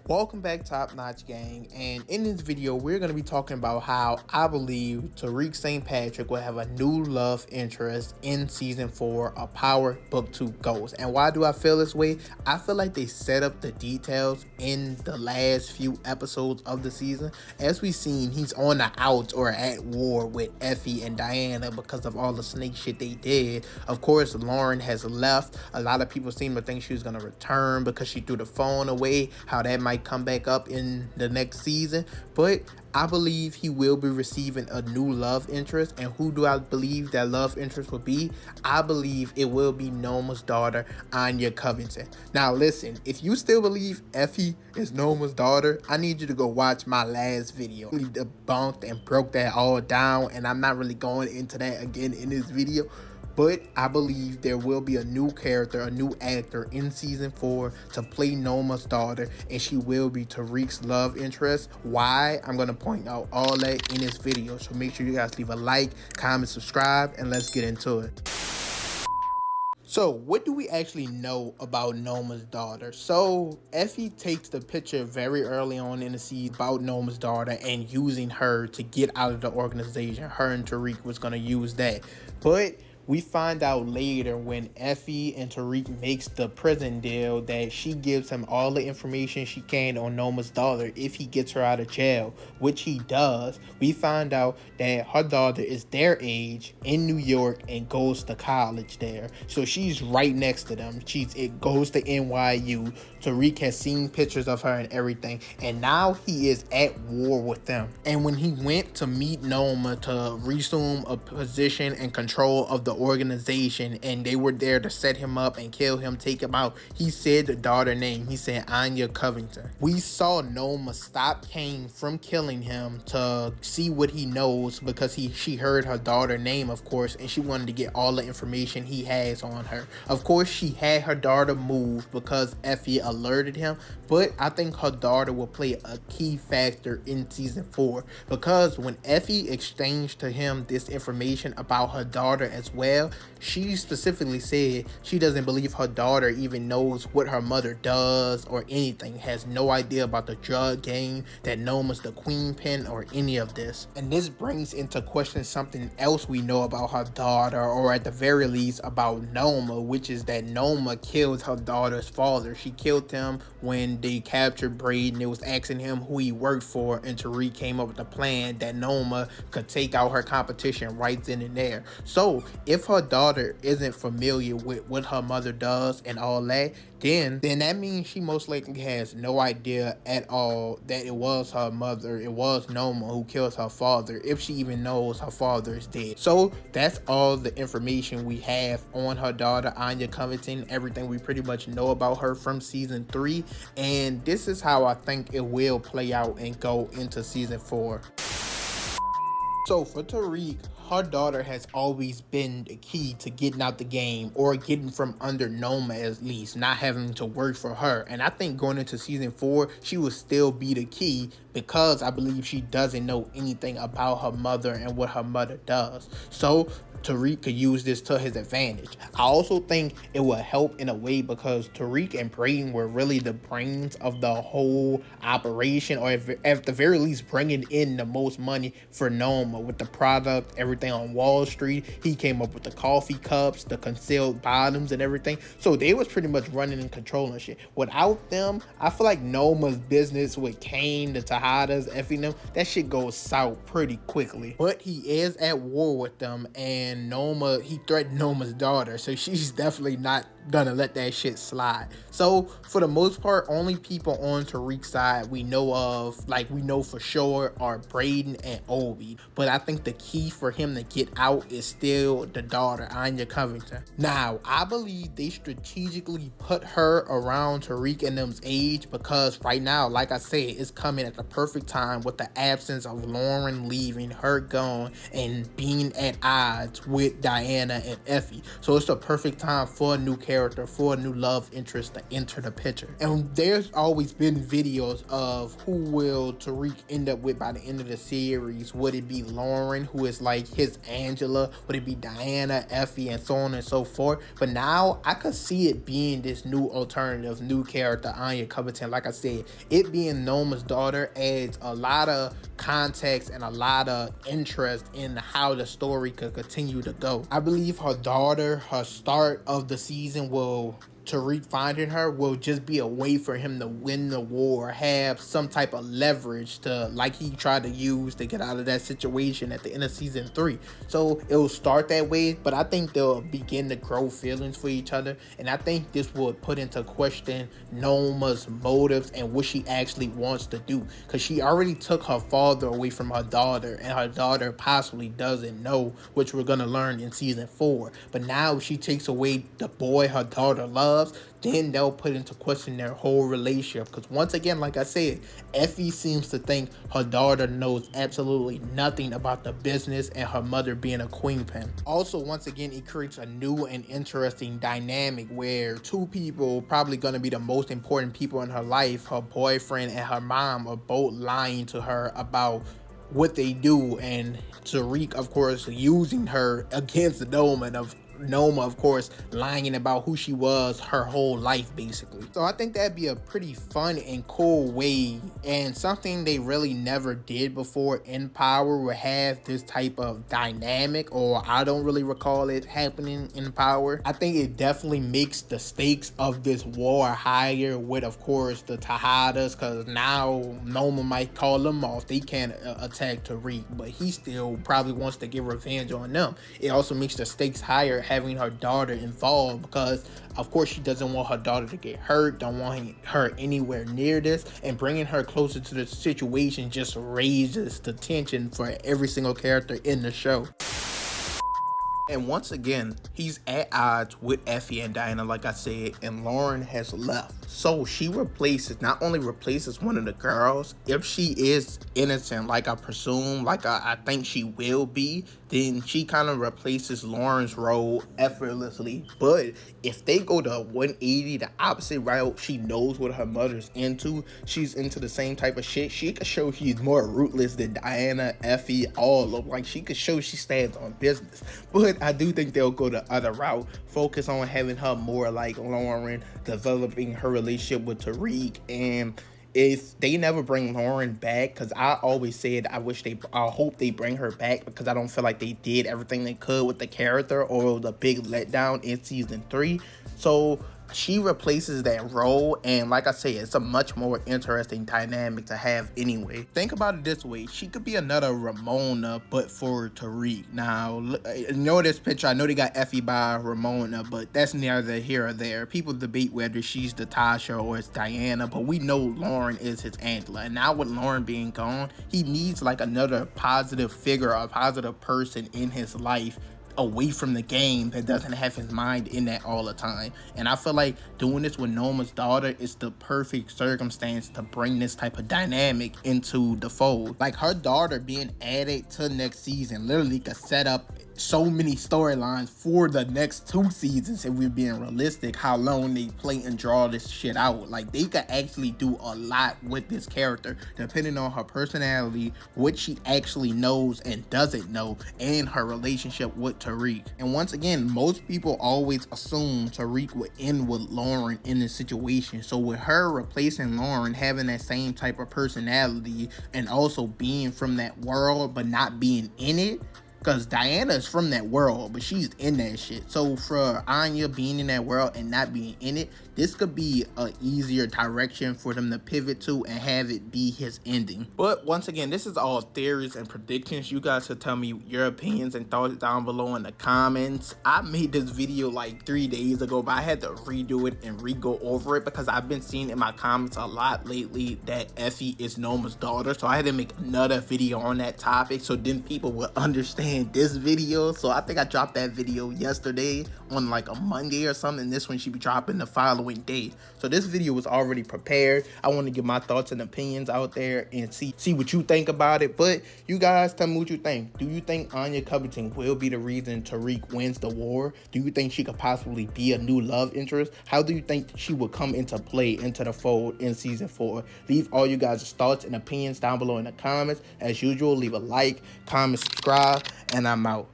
Welcome back, Top Notch Gang, and in this video we're going to be talking about how I believe Tariq St. Patrick will have a new love interest in season 4 of Power Book 2 Ghost. And why do I feel this way? I feel like they set up the details in the last few episodes of the season. As we've seen, he's on the outs or at war with Effie and Diana because of all the snake shit they did. Of course, Lauren has left. A lot of people seem to think she was going to return because she threw the phone away, how that might come back up in the next season. But I believe he will be receiving a new love interest. And who do I believe that love interest will be? I believe it will be NOMA'S daughter, Anya Convington. Now listen, if you still believe Effie is NOMA'S daughter, I need you to go watch my last video. We debunked and broke that all down, and I'm not really going into that again in this video. But I believe there will be a new character, a new actor in season 4 to play NOMA'S daughter, and she will be Tariq's love interest. Why? I'm going to point out all that in this video. So make sure you guys leave a like, comment, subscribe, and let's get into it. So what do we actually know about NOMA'S daughter? So Effie takes the picture very early on in the season about NOMA'S daughter and using her to get out of the organization. Her and Tariq was going to use that. But we find out later when Effie and Tariq makes the prison deal that she gives him all the information she can on NOMA'S daughter if he gets her out of jail, which he does. We find out that her daughter is their age in New York and goes to college there. So she's right next to them. It goes to NYU. Tariq has seen pictures of her and everything, and now he is at war with them. And when he went to meet Noma to resume a position and control of the organization, and they were there to set him up and kill him, take him out, he said the daughter name. He said Anya Convington. We saw Noma stop Kane from killing him to see what he knows, because she heard her daughter name, of course, and she wanted to get all the information he has on her. Of course, she had her daughter move because Effie alerted him, but I think her daughter will play a key factor in season 4, because when Effie exchanged to him this information about her daughter as well, she specifically said she doesn't believe her daughter even knows what her mother does or anything, has no idea about the drug game, that Noma's the queen pin, or any of this. And this brings into question something else we know about her daughter, or at the very least about Noma, which is that Noma killed her daughter's father. She killed him when they captured Braden. It was asking him who he worked for, and Tariq came up with a plan that Noma could take out her competition right then and there. So if her daughter isn't familiar with what her mother does and all that, then that means she most likely has no idea at all that it was her mother, it was Noma who killed her father, if she even knows her father is dead. So that's all the information we have on her daughter, Anya Convington, everything we pretty much know about her from season 3, and this is how I think it will play out and go into season 4. So for Tariq, her daughter has always been the key to getting out the game, or getting from under Noma, at least not having to work for her. And I think going into season 4, she will still be the key, because I believe she doesn't know anything about her mother and what her mother does. So Tariq could use this to his advantage. I also think it will help in a way because Tariq and Braden were really the brains of the whole operation, or at the very least bringing in the most money for Noma with the product, everything on Wall Street. He came up with the coffee cups, the concealed bottoms and everything. So they was pretty much running and controlling shit. Without them, I feel like Noma's business with Kane, the Tejadas, Effie, them, that shit goes south pretty quickly. But he is at war with them, and Noma, he threatened Noma's daughter, so she's definitely not gonna let that shit slide. So for the most part, only people on Tariq's side we know of, like we know for sure, are Braden and Obi. But I think the key for him to get out is still the daughter, Anya Convington. Now I believe they strategically put her around Tariq and them's age, because right now, like I said, it's coming at the perfect time with the absence of Lauren leaving, her gone, and being at odds with Diana and Effie. So it's the perfect time for a new character character, for a new love interest to enter the picture. And there's always been videos of who will Tariq end up with by the end of the series. Would it be Lauren, who is like his Angela? Would it be Diana, Effie, and so on and so forth? But now I could see it being this new alternative, new character, Anya Convington. Like I said, it being Noma's daughter adds a lot of context and a lot of interest in how the story could continue to go. I believe her daughter, her start of the season will Tariq finding her will just be a way for him to win the war, have some type of leverage to, like he tried to use to get out of that situation at the end of season 3. So it will start that way, but I think they'll begin to grow feelings for each other, and I think this will put into question Noma's motives and what she actually wants to do, because she already took her father away from her daughter, and her daughter possibly doesn't know, which we're gonna learn in season 4. But now she takes away the boy her daughter loves, then they'll put into question their whole relationship. Because once again, like I said, Effie seems to think her daughter knows absolutely nothing about the business and her mother being a queen pin. Also, once again, it creates a new and interesting dynamic where two people, probably going to be the most important people in her life, her boyfriend and her mom, are both lying to her about what they do, and Tariq, of course, using her against Noma, of course, lying about who she was her whole life, basically. So I think that'd be a pretty fun and cool way, and something they really never did before in Power, would have this type of dynamic, or I don't really recall it happening in Power. I think it definitely makes the stakes of this war higher with, of course, the Tejadas, because now Noma might call them off. They can't attack Tariq, but he still probably wants to get revenge on them. It also makes the stakes higher having her daughter involved, because of course she doesn't want her daughter to get hurt, don't want her anywhere near this, and bringing her closer to the situation just raises the tension for every single character in the show. And once again, he's at odds with Effie and Diana, like I said, and Lauren has left. So she not only replaces one of the girls, if she is innocent, like I presume, like I think she will be, then she kind of replaces Lauren's role effortlessly. But if they go to 180, the opposite route, she knows what her mother's into. She's into the same type of shit. She could show she's more ruthless than Diana, Effie, all of them. Like, she could show she stands on business. But I do think they'll go the other route, focus on having her more like Lauren, developing her relationship with Tariq. And if they never bring Lauren back, because I always said I hope they bring her back, because I don't feel like they did everything they could with the character, or the big letdown in season 3. So she replaces that role, and like I say, it's a much more interesting dynamic to have anyway. Think about it this way, she could be another Ramona, but for Tariq. Now, you know this picture, I know they got Effie by Ramona, but that's neither here or there. People debate whether she's Natasha or it's Diana, but we know Lauren is his Angela, and now with Lauren being gone, he needs like another positive figure, a positive person in his life away from the game that doesn't have his mind in that all the time. And I feel like doing this with Noma's daughter is the perfect circumstance to bring this type of dynamic into the fold. Like, her daughter being added to next season literally could set up so many storylines for the next 2 seasons, if we're being realistic, how long they play and draw this shit out. Like, they could actually do a lot with this character, depending on her personality, what she actually knows and doesn't know, and her relationship with Tariq. And once again, most people always assume Tariq would end with Lauren in this situation. So with her replacing Lauren, having that same type of personality, and also being from that world but not being in it, because Diana is from that world, but she's in that shit. So for Anya being in that world and not being in it, this could be an easier direction for them to pivot to and have it be his ending. But once again, this is all theories and predictions. You guys could tell me your opinions and thoughts down below in the comments. I made this video like 3 days ago, but I had to redo it and re-go over it because I've been seeing in my comments a lot lately that Effie is Noma's daughter. So I had to make another video on that topic so then people would understand this video. So I think I dropped that video yesterday on like a Monday or something. This one should be dropping the following day. So this video was already prepared. I want to get my thoughts and opinions out there and see what you think about it. But you guys tell me what you think. Do you think Anya Convington will be the reason Tariq wins the war? Do you think she could possibly be a new love interest? How do you think she will come into play into the fold in season 4? Leave all you guys' thoughts and opinions down below in the comments. As usual, leave a like, comment, subscribe, and I'm out.